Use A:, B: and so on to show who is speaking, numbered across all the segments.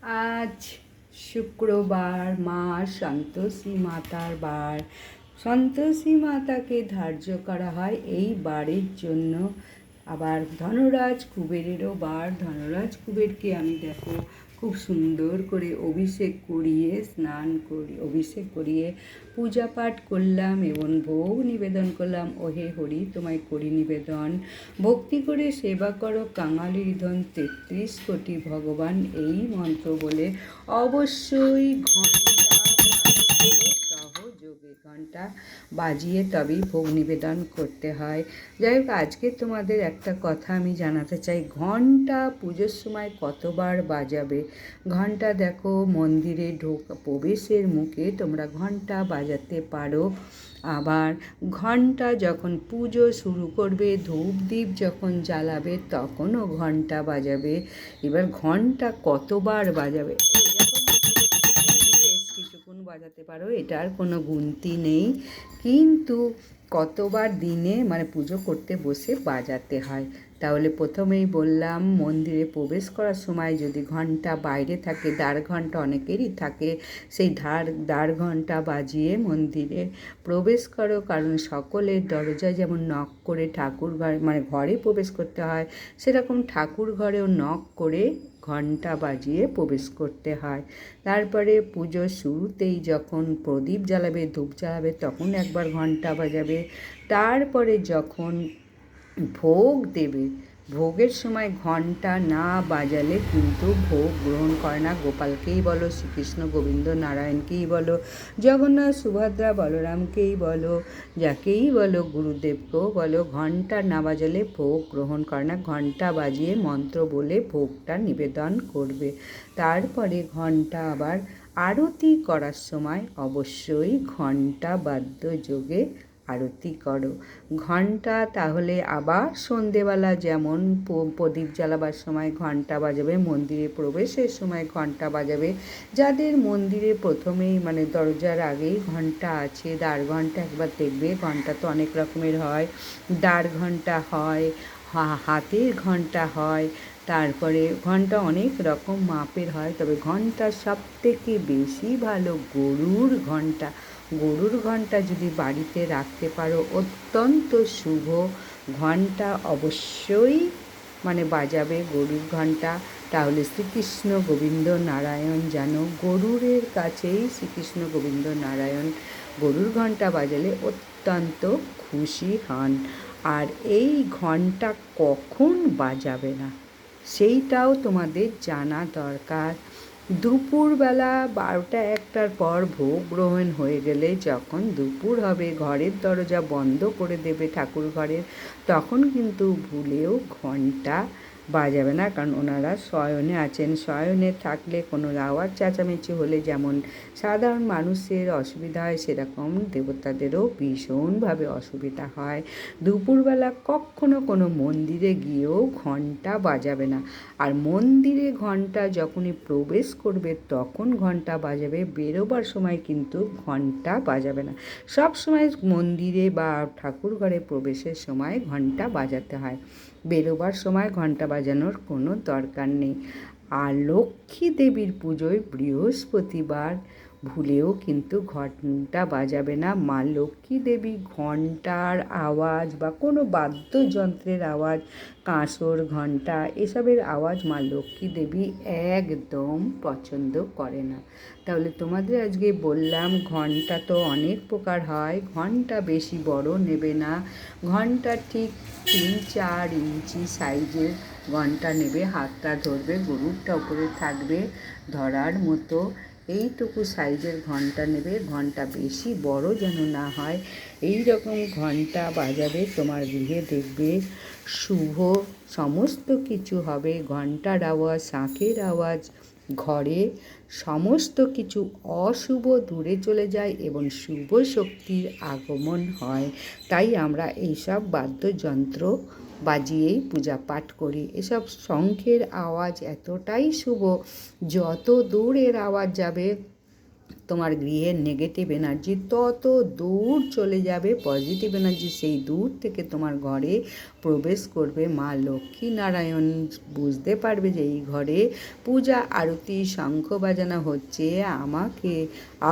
A: আজ শুক্রবার, মা সন্তোষী মাতার বার। সন্তোষী মাতাকে ধার্য করা হয় এই বারের জন্য। আবার ধনরাজ কুবেরেরও বার। ধনরাজ কুবেরকে আমি দেখো খুব সুন্দর করে অভিষেক করিয়ে অভিষেক করিয়ে পূজা পাঠ করলাম এবং ভোগ নিবেদন করলাম। ওহে হরি তোমায় করি নিবেদন, ভক্তি করে সেবা করো কাঙালির ধন ৩৩ কোটি ভগবান, এই মন্ত্র বলে অবশ্যই ঘন্টা বাজিয়ে তবেই ভোগ নিবেদন করতে হয়। যাই হোক, আজকে তোমাদের একটা কথা আমি জানাতে চাই, ঘন্টা পুজোর সময় কতবার বাজাবে। ঘন্টা দেখো মন্দিরে প্রবেশের মুখে তোমরা ঘন্টা বাজাতে পারো। আবার ঘন্টা যখন পুজো শুরু করবে, ধূপ দ্বীপ যখন জ্বালাবে তখনও ঘন্টা বাজাবে। এবার ঘন্টা কতবার বাজাবে কিছুক্ষণ বাজাতে পারো, এটার কোনো গুনতি নেই, কিন্তু কতবার দিনে পুজো করতে বসে বাজাতে হয়। তাহলে প্রথমেই বললাম, মন্দিরে প্রবেশ করার সময় যদি ঘন্টা বাইরে থাকে, দ্বার ঘন্টা অনেকেরই থাকে, সেই দ্বার ঘন্টা বাজিয়ে মন্দিরে প্রবেশ করো। কারণ সকলের দরজায় যেমন নক করে ঠাকুর ঘরে ঘরে প্রবেশ করতে হয়, সেরকম ঠাকুর ঘরেও নক করে ঘন্টা বাজিয়ে প্রবেশ করতে হয়। তারপরে পুজোর শুরুতেই যখন প্রদীপ জ্বালাবে, ধূপ জ্বালাবে, তখন একবার ঘন্টা বাজাবে। তারপরে যখন ভোগ দেবে, ভোগের সময় ঘন্টা না বাজালে কিন্তু ভোগ গ্রহণ করে না। গোপালকেই বলো, শ্রীকৃষ্ণ গোবিন্দ নারায়ণকেই বলো, জগন্নাথ সুভদ্রা বলরামকেই বলো, যাকেই বলো, গুরুদেবকেও বলো, ঘন্টা না বাজালে ভোগ গ্রহণ করে না। ঘন্টা বাজিয়ে মন্ত্র বলে ভোগটা নিবেদন করবে। তারপরে ঘন্টা আবার আরতি করার সময় অবশ্যই ঘন্টা বাদ্যযোগে আরতি করো। ঘন্টা তাহলে আবার সন্ধেবেলা যেমন প্রদীপ জ্বালাবার সময় ঘন্টা বাজাবে, মন্দিরে প্রবেশের সময় ঘন্টা বাজাবে। যাদের মন্দিরে প্রথমেই দরজার আগেই ঘন্টা আছে, দ্বার ঘন্টা একবার দেখবে, ঘন্টা তো অনেক রকমের হয়, দ্বার ঘন্টা হয়, হাতের ঘন্টা হয়, তারপরে ঘন্টা অনেক রকম মাপের হয়। তবে ঘন্টা সবথেকে বেশি ভালো গরুর ঘন্টা। গরুর ঘন্টা যদি বাড়িতে রাখতে পারো অত্যন্ত শুভ। ঘন্টা অবশ্যই বাজাবে গরুর ঘন্টা। তাহলে শ্রীকৃষ্ণ গোবিন্দ নারায়ণ যেন গরুরের কাছেই শ্রীকৃষ্ণ গোবিন্দ নারায়ণ গরুর ঘন্টা বাজালে অত্যন্ত খুশি হন। আর এই ঘন্টা কখন বাজাবে না সেইটাও তোমাদের জানা দরকার। দুপুরবেলা 12টা-1টার পর ভোগ গ্রহণ হয়ে গেলে, যখন দুপুর হবে, ঘরের দরজা বন্ধ করে দেবে ঠাকুর ঘরের, তখন কিন্তু ভুলেও ঘন্টা বাজাবে না। কারণ ওনারা শয়নে আছেন। শয়নে থাকলে কোনো আওয়াজ চেঁচামেচি হলে যেমন সাধারণ মানুষের অসুবিধা হয়, সেরকম দেবতাদেরও ভীষণভাবে অসুবিধা হয়। দুপুরবেলা কখনো কোনো মন্দিরে গিয়েও ঘন্টা বাজাবে না। আর মন্দিরে ঘন্টা যখনই প্রবেশ করবে তখন ঘন্টা বাজাবে, বেরোবার সময় কিন্তু ঘন্টা বাজাবে না। সব সময় মন্দিরে বা ঠাকুর ঘরে প্রবেশের সময় ঘন্টা বাজাতে হয়, বেরোবার সময় ঘন্টা বাজানোর কোনো দরকার নেই। আর লক্ষ্মী দেবীর পুজোয় বৃহস্পতিবার ভুলেও কিন্তু ঘন্টা বাজাবে না। মা লক্ষ্মী দেবী ঘন্টার আওয়াজ বা কোনো বাদ্যযন্ত্রের আওয়াজ, কাঁসর, ঘন্টা, এসবের আওয়াজ মা লক্ষ্মী দেবী একদম পছন্দ করে না। তাহলে তোমাদের আজকে বললাম, ঘন্টা তো অনেক প্রকার হয়, ঘন্টা বেশি বড় নেবে না। ঘন্টা ঠিক 3-4 ইঞ্চি সাইজের ঘন্টা নেবে, হাতটা ধরবে, গরুরটা উপরে থাকবে ধরার মতো, এইটুকু সাইজের ঘন্টা নেবে। ঘন্টা বেশি বড় যেন না হয়। এই রকম ঘন্টা বাজাবে, তোমার গৃহে দেখবে শুভ সমস্ত কিছু হবে। ঘন্টার আওয়াজ, শাঁখের আওয়াজ, ঘরে সমস্ত কিছু অশুভ দূরে চলে যায় এবং শুভ শক্তির আগমন হয়। তাই আমরা এইসব বাদ্যযন্ত্র বাজিয়েই পূজা পাঠ করি। এসব শঙ্খের আওয়াজ এতটাই শুভ, যত দূর এর আওয়াজ যাবে তোমার গৃহের নেগেটিভ এনার্জি তত দূর চলে যাবে, পজিটিভ এনার্জি সেই দূর থেকে তোমার ঘরে প্রবেশ করবে। মা লক্ষ্মী নারায়ণ বুঝতে পারবে যে এই ঘরে পূজা আরতি শঙ্খ বাজানো হচ্ছে, আমাকে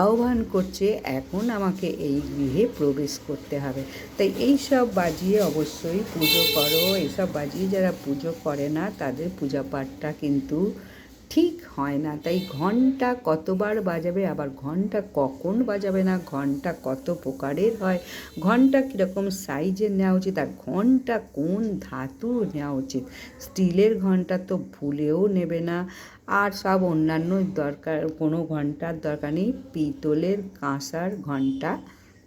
A: আহ্বান করছে, এখন আমাকে এই গৃহে প্রবেশ করতে হবে। তাই এই সব বাজিয়ে অবশ্যই পুজো করো। এইসব বাজিয়ে যারা পুজো করে না তাদের পূজা পাঠটা কিন্তু ঠিক হয় না। তাই ঘন্টা কতবার বাজাবে, আবার ঘন্টা কখন বাজাবে না, ঘন্টা কত প্রকারের হয়, ঘন্টা কীরকম সাইজের নেওয়া উচিত, আর ঘন্টা কোন ধাতু নেওয়া উচিত। স্টিলের ঘন্টা তো ভুলেও নেবে না, আর সব অন্যান্য দরকার কোনো ঘন্টার দরকার নেই। পিতলের কাঁসার ঘন্টা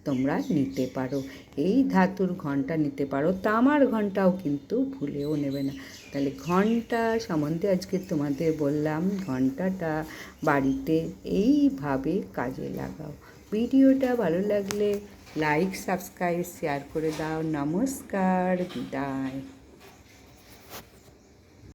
A: তোমরা নিতে পারো, এই ধাতুর ঘন্টা নিতে পারো, তামার ঘন্টাও কিন্তু ভুলেও নেবে না। তাহলে ঘন্টা সম্বন্ধে আজকে তোমাদের বললাম, ঘন্টাটা বাড়িতে এইভাবে কাজে লাগাও। ভিডিওটা ভালো লাগলে লাইক সাবস্ক্রাইব শেয়ার করে দাও। নমস্কার, বিদায়।